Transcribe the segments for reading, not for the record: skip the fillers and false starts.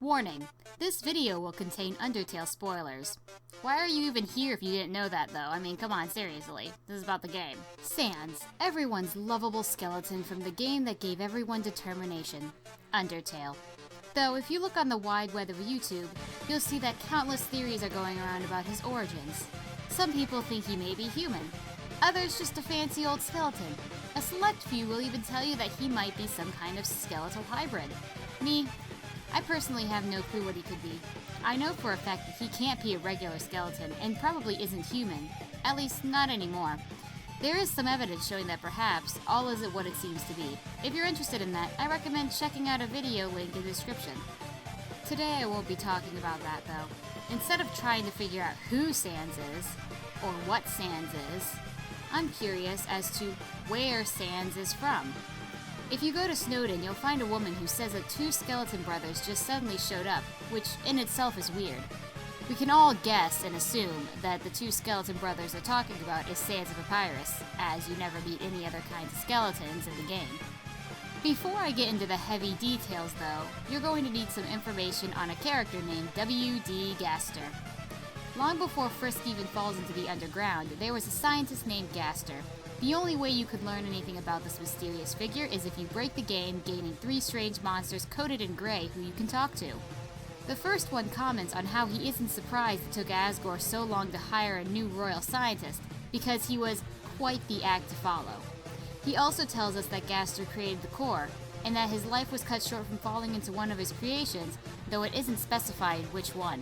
Warning, this video will contain Undertale spoilers. Why are you even here if you didn't know that though? I mean, come on, seriously. This is about the game. Sans, everyone's lovable skeleton from the game that gave everyone determination. Undertale. Though, if you look on the wide web of YouTube, you'll see that countless theories are going around about his origins. Some people think he may be human. Others just a fancy old skeleton. A select few will even tell you that he might be some kind of skeletal hybrid. Me, I personally have no clue what he could be. I know for a fact that he can't be a regular skeleton and probably isn't human, at least not anymore. There is some evidence showing that perhaps all isn't what it seems to be. If you're interested in that, I recommend checking out a video link in the description. Today I won't be talking about that though. Instead of trying to figure out who Sans is, or what Sans is, I'm curious as to where Sans is from. If you go to Snowden, you'll find a woman who says that two skeleton brothers just suddenly showed up, which in itself is weird. We can all guess and assume that the two skeleton brothers are talking about is Sans and Papyrus, as you never meet any other kinds of skeletons in the game. Before I get into the heavy details though, you're going to need some information on a character named W.D. Gaster. Long before Frisk even falls into the underground, there was a scientist named Gaster. The only way you could learn anything about this mysterious figure is if you break the game, gaining 3 strange monsters coated in gray who you can talk to. The first one comments on how he isn't surprised it took Asgore so long to hire a new royal scientist, because he was quite the act to follow. He also tells us that Gaster created the core, and that his life was cut short from falling into one of his creations, though it isn't specified which one.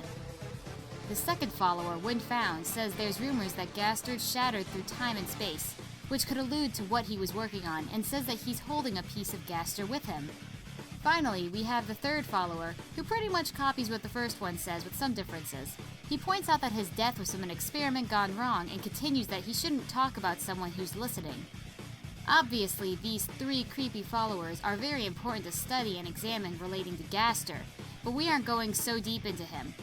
The second follower, when found, says there's rumors that Gaster shattered through time and space, which could allude to what he was working on, and says that he's holding a piece of Gaster with him. Finally, we have the third follower, who pretty much copies what the first one says with some differences. He points out that his death was from an experiment gone wrong, and continues that he shouldn't talk about someone who's listening. Obviously, these 3 creepy followers are very important to study and examine relating to Gaster, but we aren't going so deep into him.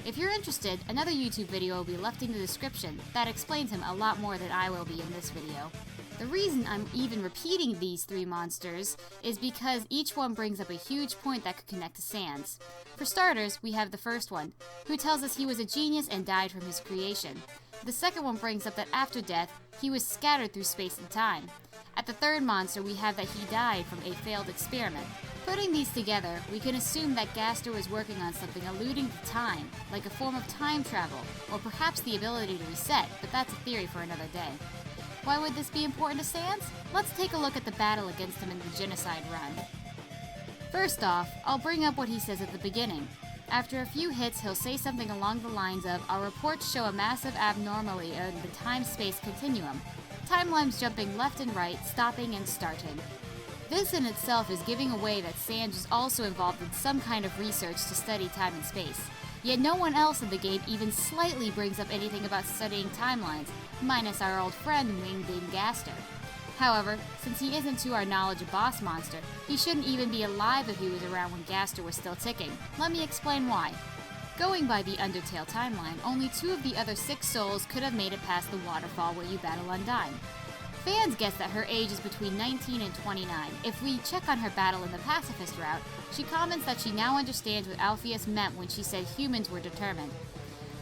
If you're interested, another YouTube video will be left in the description that explains him a lot more than I will be in this video. The reason I'm even repeating these 3 monsters is because each one brings up a huge point that could connect to Sans. For starters, we have the first one, who tells us he was a genius and died from his creation. The second one brings up that after death, he was scattered through space and time. At the third monster, we have that he died from a failed experiment. Putting these together, we can assume that Gaster was working on something alluding to time, like a form of time travel, or perhaps the ability to reset, but that's a theory for another day. Why would this be important to Sans? Let's take a look at the battle against him in the genocide run. First off, I'll bring up what he says at the beginning. After a few hits, he'll say something along the lines of, "Our reports show a massive abnormality in the time-space continuum. Timelines jumping left and right, stopping and starting." This in itself is giving away that Sans is also involved in some kind of research to study time and space. Yet no one else in the game even slightly brings up anything about studying timelines, minus our old friend Winged Gaster. However, since he isn't to our knowledge a boss monster, he shouldn't even be alive if he was around when Gaster was still ticking. Let me explain why. Going by the Undertale timeline, only 2 of the other 6 souls could have made it past the waterfall where you battle Undyne. Fans guess that her age is between 19 and 29. If we check on her battle in the pacifist route, she comments that she now understands what Alpheus meant when she said humans were determined.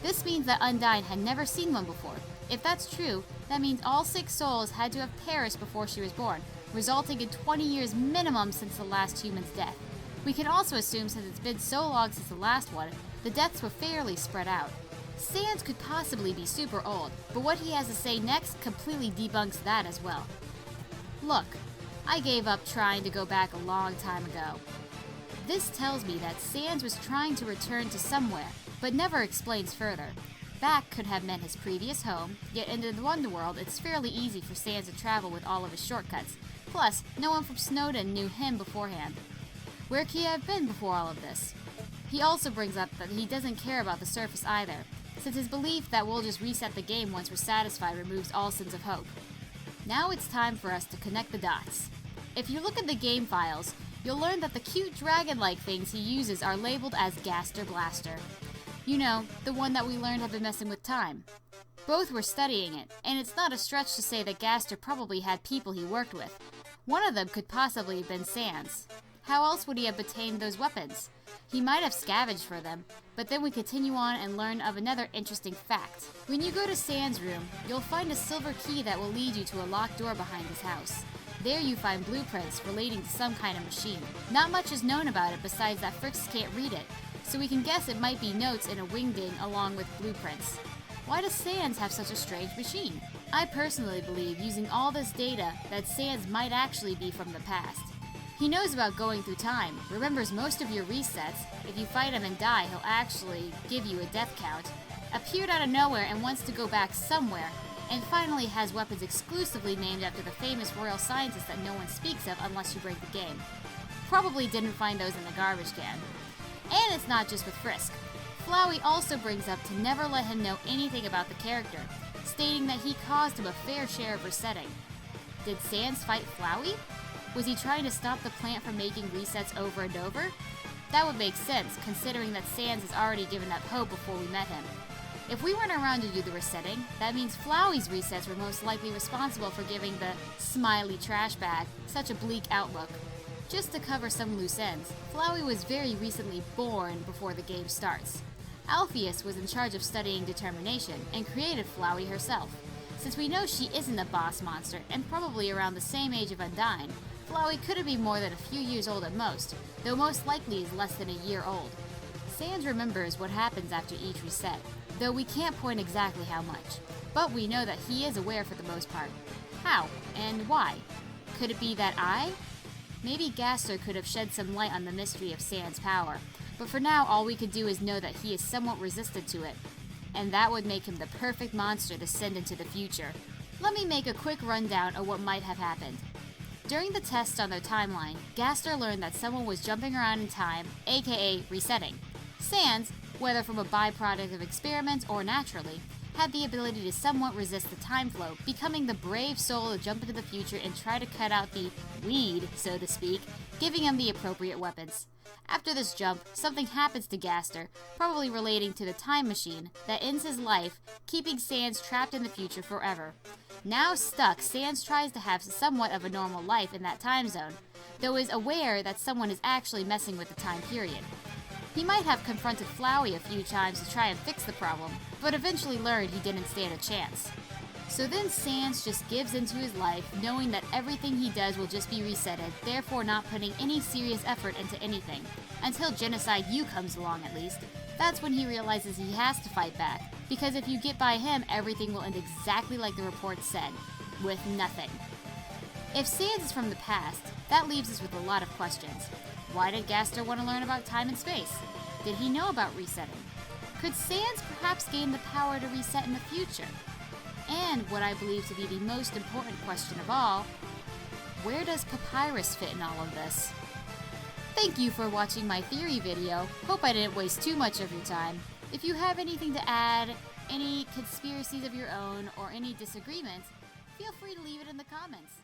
This means that Undyne had never seen one before. If that's true, that means all 6 souls had to have perished before she was born, resulting in 20 years minimum since the last human's death. We can also assume, since it's been so long since the last one, the deaths were fairly spread out. Sans could possibly be super old, but what he has to say next completely debunks that as well. Look, I gave up trying to go back a long time ago. This tells me that Sans was trying to return to somewhere, but never explains further. Back could have meant his previous home, yet in the Wonderworld it's fairly easy for Sans to travel with all of his shortcuts. Plus, no one from Snowden knew him beforehand. Where could he have been before all of this? He also brings up that he doesn't care about the surface either, since his belief that we'll just reset the game once we're satisfied removes all sense of hope. Now it's time for us to connect the dots. If you look at the game files, you'll learn that the cute dragon-like things he uses are labeled as Gaster Blaster. You know, the one that we learned had been messing with time. Both were studying it, and it's not a stretch to say that Gaster probably had people he worked with. One of them could possibly have been Sans. How else would he have obtained those weapons? He might have scavenged for them, but then we continue on and learn of another interesting fact. When you go to Sans' room, you'll find a silver key that will lead you to a locked door behind his house. There you find blueprints relating to some kind of machine. Not much is known about it besides that Fricks can't read it, so we can guess it might be notes in a wingding along with blueprints. Why does Sans have such a strange machine? I personally believe, using all this data, that Sans might actually be from the past. He knows about going through time, remembers most of your resets. If you fight him and die, he'll actually give you a death count. Appeared out of nowhere and wants to go back somewhere, and finally has weapons exclusively named after the famous royal scientist that no one speaks of unless you break the game. Probably didn't find those in the garbage can. And it's not just with Frisk. Flowey also brings up to never let him know anything about the character, stating that he caused him a fair share of resetting. Did Sans fight Flowey? Was he trying to stop the plant from making resets over and over? That would make sense, considering that Sans has already given up hope before we met him. If we weren't around to do the resetting, that means Flowey's resets were most likely responsible for giving the smiley trash bag such a bleak outlook. Just to cover some loose ends, Flowey was very recently born before the game starts. Alpheus was in charge of studying determination and created Flowey herself. Since we know she isn't a boss monster and probably around the same age of Undyne, Flowey couldn't be more than a few years old at most, though most likely is less than a year old. Sans remembers what happens after each reset, though we can't point exactly how much. But we know that he is aware for the most part. How? And why? Could it be that Maybe Gaster could have shed some light on the mystery of Sans' power, but for now all we could do is know that he is somewhat resistant to it, and that would make him the perfect monster to send into the future. Let me make a quick rundown of what might have happened. During the tests on their timeline, Gaster learned that someone was jumping around in time, aka resetting. Sans, whether from a byproduct of experiments or naturally, had the ability to somewhat resist the time flow, becoming the brave soul to jump into the future and try to cut out the weed, so to speak, giving him the appropriate weapons. After this jump, something happens to Gaster, probably relating to the time machine, that ends his life, keeping Sans trapped in the future forever. Now stuck, Sans tries to have somewhat of a normal life in that time zone, though is aware that someone is actually messing with the time period. He might have confronted Flowey a few times to try and fix the problem, but eventually learned he didn't stand a chance. So then Sans just gives into his life, knowing that everything he does will just be resetted, therefore not putting any serious effort into anything. Until Genocide U comes along at least. That's when he realizes he has to fight back, because if you get by him, everything will end exactly like the report said, with nothing. If Sans is from the past, that leaves us with a lot of questions. Why did Gaster want to learn about time and space? Did he know about resetting? Could Sans perhaps gain the power to reset in the future? And what I believe to be the most important question of all, where does Papyrus fit in all of this? Thank you for watching my theory video. Hope I didn't waste too much of your time. If you have anything to add, any conspiracies of your own, or any disagreements, feel free to leave it in the comments.